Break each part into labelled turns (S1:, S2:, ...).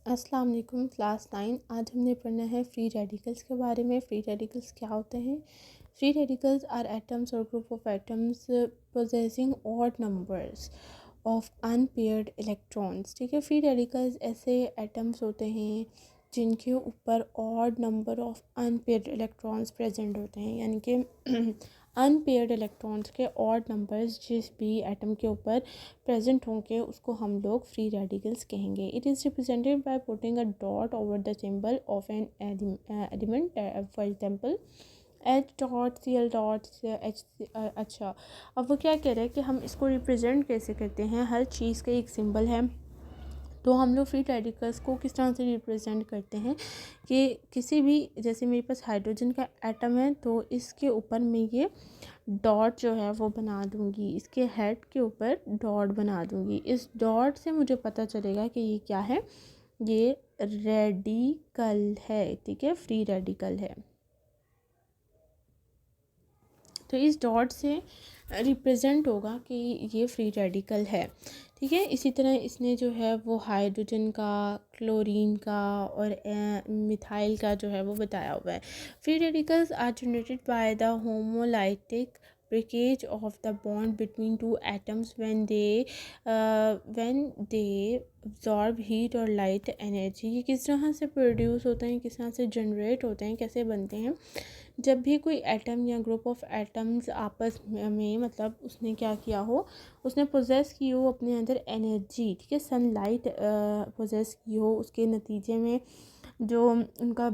S1: अस्सलाम वालेकुम क्लास 9। आज हमने पढ़ना है फ्री रेडिकल्स के बारे में। फ्री रेडिकल्स क्या होते हैं? फ्री रेडिकल्स आर एटम्स और group of atoms possessing odd numbers of unpaired electrons. ठीक है, फ्री रेडिकल्स ऐसे एटम्स होते हैं जिनके ऊपर odd number of unpaired electrons present होते हैं, यानी कि अनपेयर्ड इलेक्ट्रॉन्स के ऑड नंबर्स जिस भी एटम के ऊपर प्रेजेंट होंगे उसको हम लोग फ्री रेडिकल्स कहेंगे। It is represented by putting a dot over the symbol of an element, for example H dot C L dot H. अच्छा, अब वो क्या कह रहे हैं कि हम इसको रिप्रेजेंट कैसे करते हैं। हर चीज़ का एक सिंबल है, तो हम लोग फ्री रेडिकल्स को किस तरह से रिप्रेजेंट करते हैं कि किसी भी, जैसे मेरे पास हाइड्रोजन का एटम है तो इसके ऊपर मैं ये डॉट जो है वो बना दूंगी, इसके हेड के ऊपर डॉट बना दूंगी। इस डॉट से मुझे पता चलेगा कि ये क्या है, ये रेडिकल है। ठीक है, फ्री रेडिकल है। तो इस डॉट से रिप्रेजेंट होगा कि ये फ्री रेडिकल है। ठीक है, इसी तरह इसने जो है वो हाइड्रोजन का, क्लोरीन का और मिथाइल का जो है वो बताया हुआ है। Free radicals are generated by the homolytic breakage of the bond between two atoms when they absorb heat और light energy। ये किस तरह से प्रोड्यूस होते हैं, किस तरह से जनरेट होते हैं, कैसे बनते हैं? जब भी कोई एटम या ग्रुप ऑफ एटम्स आपस में मतलब उसने क्या किया हो, उसने पोजेस की हो अपने अंदर एनर्जी। ठीक है, सनलाइट पोजेस की हो, उसके नतीजे में जो उनका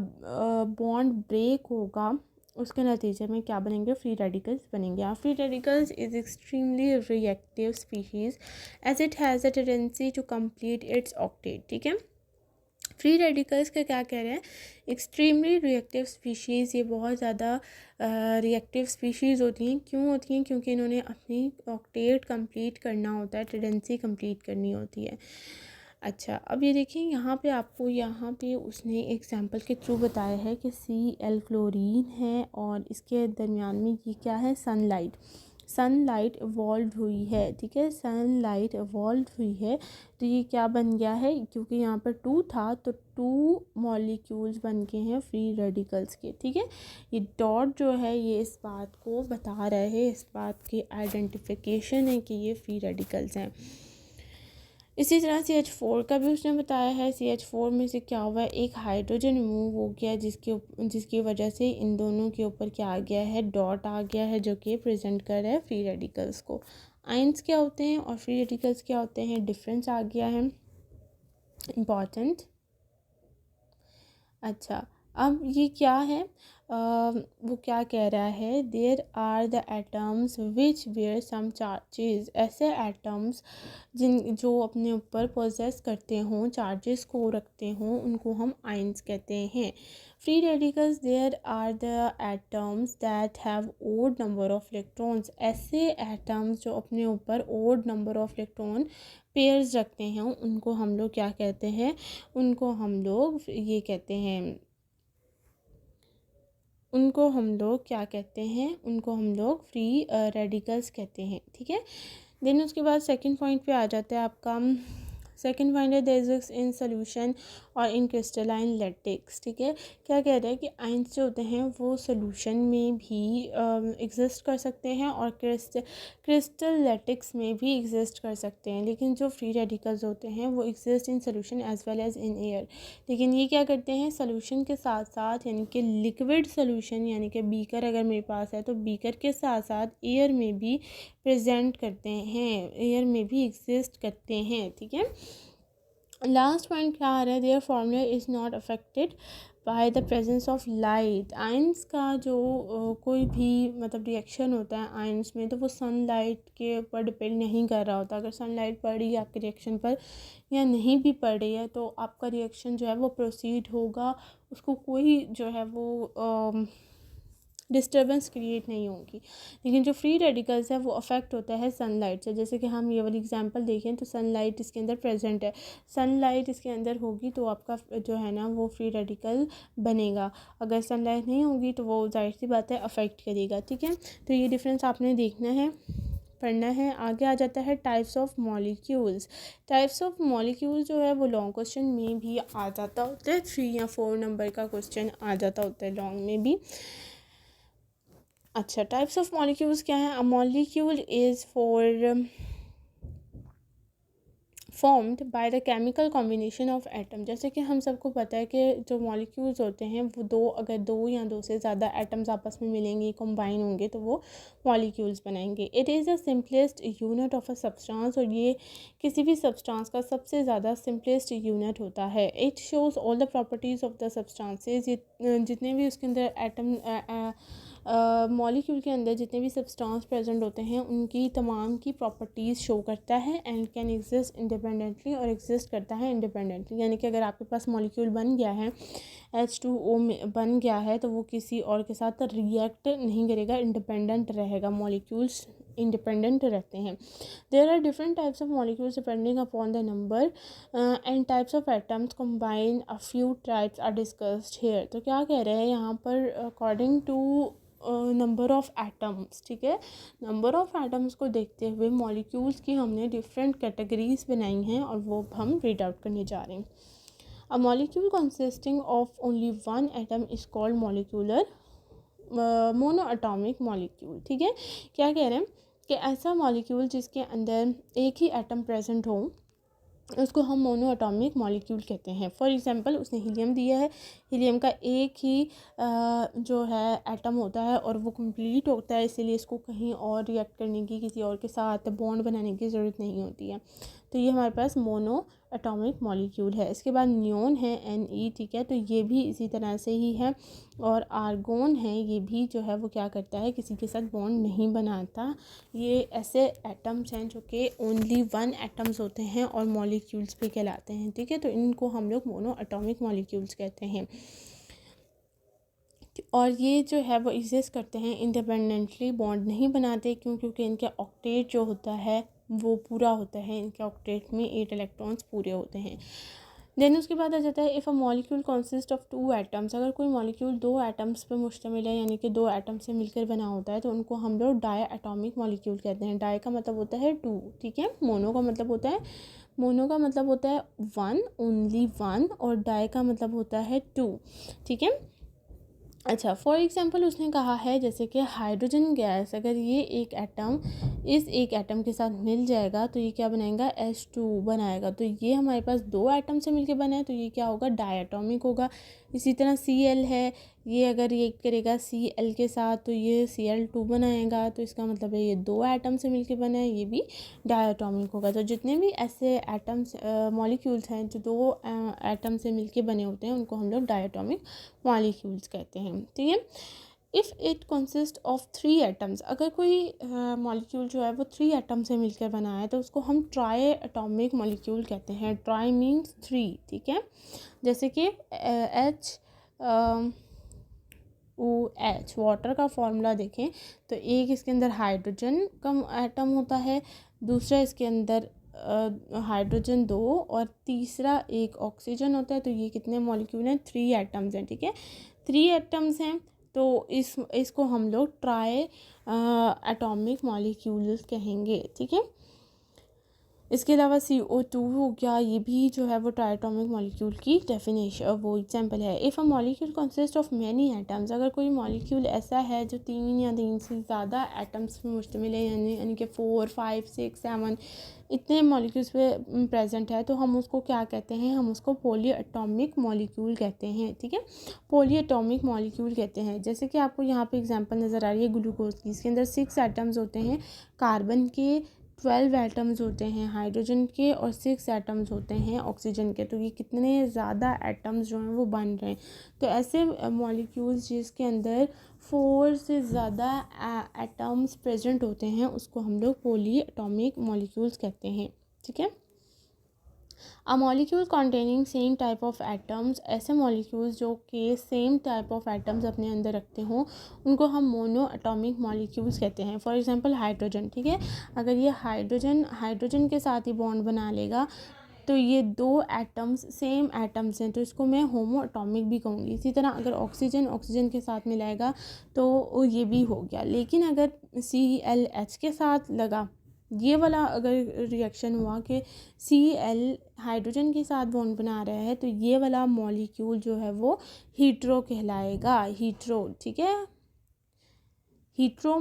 S1: बॉन्ड ब्रेक होगा उसके नतीजे में क्या बनेंगे, फ्री रेडिकल्स बनेंगे। Free radicals is extremely reactive species as it has a tendency to complete its octet. ठीक है, फ्री रेडिकल्स का क्या कह रहे हैं, एक्सट्रीमली रिएक्टिव स्पीशीज़, ये बहुत ज़्यादा रिएक्टिव स्पीशीज़ होती हैं। क्यों होती हैं? क्योंकि इन्होंने अपनी ऑक्टेट कंप्लीट करना होता है, टेंडेंसी कंप्लीट करनी होती है। अच्छा, अब ये देखिए यहाँ पे आपको, यहाँ पे उसने एग्जांपल के थ्रू बताया है कि Cl क्लोरीन है और इसके दरमियान में ये क्या है, सनलाइट। सनलाइट इवॉल्व हुई है। ठीक है, सनलाइट इवॉल्व हुई है तो ये क्या बन गया है, क्योंकि यहाँ पर 2 था तो 2 मॉलिक्यूल्स बन गए हैं फ्री रेडिकल्स के। ठीक है, ये डॉट जो है ये इस बात को बता रहे हैं, इस बात की आइडेंटिफिकेशन है कि ये फ्री रेडिकल्स हैं। इसी तरह CH4 का भी उसने बताया है। CH4 में से क्या हुआ है, एक हाइड्रोजन रिमूव हो गया जिसकी वजह से इन दोनों के ऊपर क्या आ गया है, डॉट आ गया है, जो कि प्रेजेंट कर रहा है फ्री रेडिकल्स को। आयंस क्या होते हैं और फ्री रेडिकल्स क्या होते हैं, डिफरेंस आ गया है इम्पॉर्टेंट। अच्छा, अब ये क्या है, वो क्या कह रहा है, there are the atoms which where some charges. ऐसे एटम्स जो अपने ऊपर पोजेस करते हों, चार्जेस को रखते हों, उनको हम आयंस कहते हैं। Free radicals, there are the atoms that have odd number of electrons. ऐसे एटम्स जो अपने ऊपर odd number of electron pairs रखते हैं उनको हम लोग क्या कहते हैं, उनको हम लोग ये कहते हैं, उनको हम लोग क्या कहते हैं, उनको हम लोग फ्री रेडिकल्स कहते हैं। ठीक है, देन उसके बाद सेकंड पॉइंट पे आ जाता है आपका। सेकंड पॉइंट है देयर इज इन सोल्यूशन और इन क्रिस्टलाइन लैटिक्स। ठीक है, क्या कह रहा है कि आयंस जो होते हैं वो सोल्यूशन में भी एग्जिस्ट कर सकते हैं और क्रिस्टल लैटिक्स में भी एग्जिस्ट कर सकते हैं, लेकिन जो फ्री रेडिकल्स होते हैं वो exist in solution as well as in air. लेकिन ये क्या करते हैं, सोल्यूशन के साथ साथ, यानी कि लिक्विड सोल्यूशन, यानी कि बीकर अगर मेरे पास है तो बीकर के साथ साथ एयर में भी प्रेजेंट करते हैं, एयर में भी एग्जिस्ट करते हैं। ठीक है, लास्ट पॉइंट क्या आ रहा है, their formula is not affected by the presence of light. Ions का जो कोई भी मतलब रिएक्शन होता है आयंस में, तो वो सनलाइट के ऊपर डिपेंड नहीं कर रहा होता। अगर सनलाइट पड़ रही है आपके रिएक्शन पर या नहीं भी पड़ रही है तो आपका रिएक्शन जो है वो प्रोसीड होगा, उसको कोई जो है वो डिस्टर्बेंस क्रिएट नहीं होगी। लेकिन जो फ्री रेडिकल्स है वो अफेक्ट होता है सनलाइट से। जैसे कि हम ये वाली एग्जांपल देखें तो सनलाइट इसके अंदर प्रेजेंट है, सनलाइट इसके अंदर होगी तो आपका जो है ना वो फ्री रेडिकल बनेगा। अगर सनलाइट नहीं होगी तो वो जाहिर सी बात है अफेक्ट करेगा। ठीक है, तो ये डिफरेंस आपने देखना है। पढ़ना है। आगे आ जाता है types of molecules. Types of molecules जो है वो लॉन्ग क्वेश्चन में भी आ जाता होता है, 3 या 4 नंबर का क्वेश्चन आ जाता होता है लॉन्ग में भी। अच्छा, टाइप्स ऑफ मॉलिक्यूल्स क्या है? A molecule is formed by the chemical combination of atom. जैसे कि हम सबको पता है कि जो मॉलिक्यूल्स होते हैं वो अगर दो या दो से ज़्यादा एटम्स आपस में मिलेंगे, कंबाइन होंगे, तो वो मॉलिक्यूल्स बनाएंगे। It is the simplest unit of a substance, और ये किसी भी सब्सटेंस का सबसे ज़्यादा सिंपलेस्ट यूनिट होता है। It shows all the properties of the substances. जितने भी उसके अंदर एटम मॉलिक्यूल के अंदर जितने भी सब्सटेंस प्रेजेंट होते हैं उनकी तमाम की प्रॉपर्टीज़ शो करता है। एंड कैन एग्जिस्ट इंडिपेंडेंटली, और एग्जिस्ट करता है इंडिपेंडेंटली। यानी कि अगर आपके पास मॉलिक्यूल बन गया है, H2O बन गया है, तो वो किसी और के साथ रिएक्ट नहीं करेगा, इंडिपेंडेंट रहेगा। मॉलिक्यूल्स इंडिपेंडेंट रहते हैं। There are different types of molecules depending upon the number and types of atoms combine. A few types are discussed here. तो क्या कह रहे हैं यहाँ पर? According to number of atoms, ठीक है, नंबर ऑफ एटम्स को देखते हुए मॉलिक्यूल्स की हमने डिफरेंट कैटेगरीज बनाई हैं, और वो हम रीड आउट करने जा रहे हैं। A molecule consisting of only one atom is called molecular mono atomic molecule. ठीक है, क्या कह रहे हैं कि ऐसा मॉलिक्यूल जिसके अंदर एक ही एटम प्रेजेंट हो उसको हम मोनो एटॉमिक मॉलिक्यूल कहते हैं। फॉर एग्जांपल, उसने हीलियम दिया है, हीलियम का एक ही जो है एटम होता है और वो कंप्लीट होता है, इसीलिए इसको कहीं और रिएक्ट करने की, किसी और के साथ बॉन्ड बनाने की ज़रूरत नहीं होती है। तो ये हमारे पास मोनो एटॉमिक मॉलिक्यूल है। इसके बाद नियोन है, Ne, ठीक है, तो ये भी इसी तरह से ही है। और आर्गोन है, ये भी जो है वो क्या करता है, किसी के साथ बॉन्ड नहीं बनाता। ये ऐसे एटम्स हैं जो कि ओनली वन एटम्स होते हैं और मॉलिक्यूल्स भी कहलाते हैं। ठीक है, तो इनको हम लोग मोनो एटॉमिक मॉलिक्यूल्स कहते हैं। और ये जो है वो एग्जिस्ट करते हैं इंडिपेंडेंटली, बॉन्ड नहीं बनाते। क्यों? क्योंकि इनके ऑक्टेट जो होता है वो पूरा होता है, इनके ऑक्टेट में 8 इलेक्ट्रॉन्स पूरे होते हैं। देन उसके बाद आ जाता है if a molecule consist of 2 atoms. अगर कोई मॉलिक्यूल 2 एटम्स पर मुश्तमिल है, यानी कि 2 एटम से मिलकर बना होता है, तो उनको हम लोग डाई एटॉमिक मॉलिक्यूल कहते हैं। डाई का मतलब होता है 2, ठीक है। मोनो का मतलब होता है वन, ओनली वन, और डाई का मतलब होता है 2, ठीक है। अच्छा, फॉर एग्जांपल उसने कहा है जैसे कि हाइड्रोजन गैस, अगर ये एक एटम इस एक एटम के साथ मिल जाएगा तो ये क्या बनाएगा? H2 बनाएगा। तो ये हमारे पास 2 एटम से मिलके बना है, तो ये क्या होगा? डायटोमिक होगा। इसी तरह Cl है, ये अगर ये करेगा Cl के साथ तो ये Cl2 बनाएगा, तो इसका मतलब है ये 2 एटम से मिलके बना है, ये भी डायटोमिक होगा। तो जितने भी ऐसे एटम्स मॉलिक्यूल्स हैं जो 2 एटम से मिलके बने होते हैं उनको हम लोग डायटोमिक मॉलिक्यूल्स कहते हैं। ठीक है, if it consist of 3 atoms, अगर कोई मॉलिक्यूल जो है वो 3 एटम से मिलकर बना है तो उसको हम ट्राई एटॉमिक मॉलिक्यूल कहते हैं। ट्राई मीन्स 3, ठीक है। जैसे कि OH वाटर का फॉर्मूला देखें तो एक इसके अंदर हाइड्रोजन का एटम होता है, दूसरा इसके अंदर हाइड्रोजन 2, और तीसरा एक ऑक्सीजन होता है। तो ये कितने मॉलिक्यूल हैं? 3 एटम्स हैं, ठीक है। 3 एटम्स हैं, तो इसको हम लोग ट्राई एटॉमिक मॉलिक्यूल्स कहेंगे, ठीक है। इसके अलावा CO2 हो गया, ये भी जो है वो ट्राइटोमिक मॉलिक्यूल की डेफिनेशन वो एग्जांपल है। If a molecule consist of many atoms, अगर कोई मॉलिक्यूल ऐसा है जो 3 या 3 से ज़्यादा एटम्स पर मुश्तमिल है, यानी कि 4, 5, 6, 7 इतने मॉलिक्यूल्स पे प्रेजेंट है, तो हम उसको क्या कहते हैं? हम उसको पॉली एटॉमिक मॉलिक्यूल कहते हैं, ठीक है। पॉली एटॉमिक मॉलिक्यूल कहते हैं। जैसे कि आपको यहाँ पे एग्जांपल नज़र आ रही है ग्लूकोज की, इसके अंदर 6 एटम्स होते हैं, कार्बन के 12 एटम्स होते हैं हाइड्रोजन के, और 6 एटम्स होते हैं ऑक्सीजन के। तो ये कितने ज़्यादा एटम्स जो हैं वो बन रहे हैं। तो ऐसे मॉलिक्यूल्स जिसके अंदर 4 से ज़्यादा एटम्स प्रेजेंट होते हैं उसको हम लोग पॉली एटॉमिक मॉलिक्यूल्स कहते हैं, ठीक है। A molecule containing same type of atoms, ऐसे मॉलिक्यूल्स जो कि सेम टाइप ऑफ एटम्स अपने अंदर रखते हों उनको हम मोनो एटॉमिक मॉलिक्यूल्स कहते हैं। फॉर एग्जांपल हाइड्रोजन, ठीक है, अगर ये हाइड्रोजन के साथ ही बॉन्ड बना लेगा तो ये दो एटम्स सेम एटम्स हैं, तो इसको मैं होमो एटॉमिक भी कहूँगी। इसी तरह अगर ऑक्सीजन ऑक्सीजन के साथ मिलाएगा तो ये भी हो गया। लेकिन अगर CH के साथ लगा, ये वाला अगर रिएक्शन हुआ कि Cl हाइड्रोजन के साथ बॉन्ड बना रहा है, तो ये वाला मॉलिक्यूल जो है वो हीट्रो कहलाएगा। हीट्रो, ठीक है, हीट्रो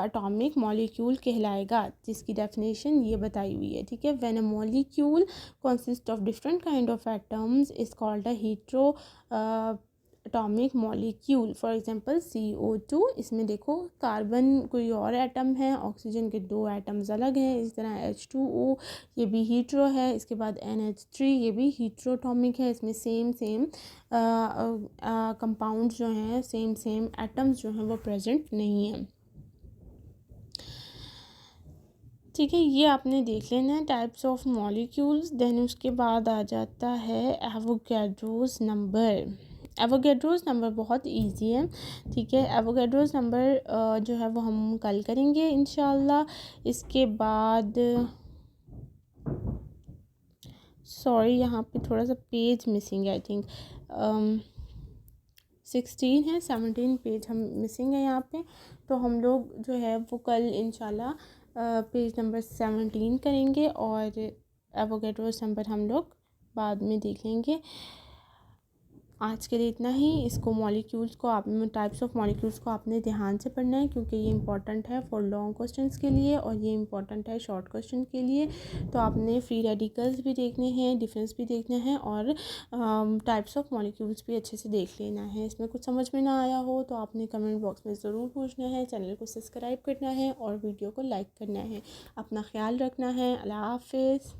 S1: एटॉमिक मॉलिक्यूल कहलाएगा, जिसकी डेफिनेशन ये बताई हुई है, ठीक है। When a molecule consist of different kind of atoms is called a hetero atomic molecule. For example CO2, इसमें देखो कार्बन कोई और एटम है, ऑक्सीजन के दो एटम्स अलग हैं। इस तरह H2O, ये भी हीट्रो है। इसके बाद NH3, ये भी हीट्रो एटॉमिक है। इसमें सेम कंपाउंड जो हैं, सेम एटम्स जो हैं वो प्रेजेंट नहीं हैं, ठीक है। ये आपने देख लेना है टाइप्स ऑफ मॉलिक्यूल्स। देन उसके बाद आ जाता है एवोगैड्रोस नंबर। एवोगैड्रोस नंबर बहुत इजी है, ठीक है। एवोगैड्रोस नंबर जो है वो हम कल करेंगे इंशाल्लाह। इसके बाद सॉरी, यहाँ पे थोड़ा सा पेज मिसिंग है, आई थिंक 16 है, 17 पेज हम मिसिंग है यहाँ पे। तो हम लोग जो है वो कल इंशाल्लाह पेज नंबर 17 करेंगे, और एवोगैड्रोस नंबर हम लोग बाद में देख लेंगे। आज के लिए इतना ही। इसको मॉलिक्यूल्स को आप टाइप्स ऑफ मॉलिक्यूल्स को आपने ध्यान से पढ़ना है, क्योंकि ये इंपॉर्टेंट है फॉर लॉन्ग क्वेश्चंस के लिए, और ये इंपॉर्टेंट है शॉर्ट क्वेश्चन के लिए। तो आपने फ्री रेडिकल्स भी देखने हैं, डिफरेंस भी देखना है, और टाइप्स ऑफ मॉलिक्यूल्स भी अच्छे से देख लेना है। इसमें कुछ समझ में ना आया हो तो आपने कमेंट बॉक्स में ज़रूर पूछना है। चैनल को सब्सक्राइब करना है और वीडियो को लाइक करना है। अपना ख्याल रखना है। अल्लाह हाफिज़।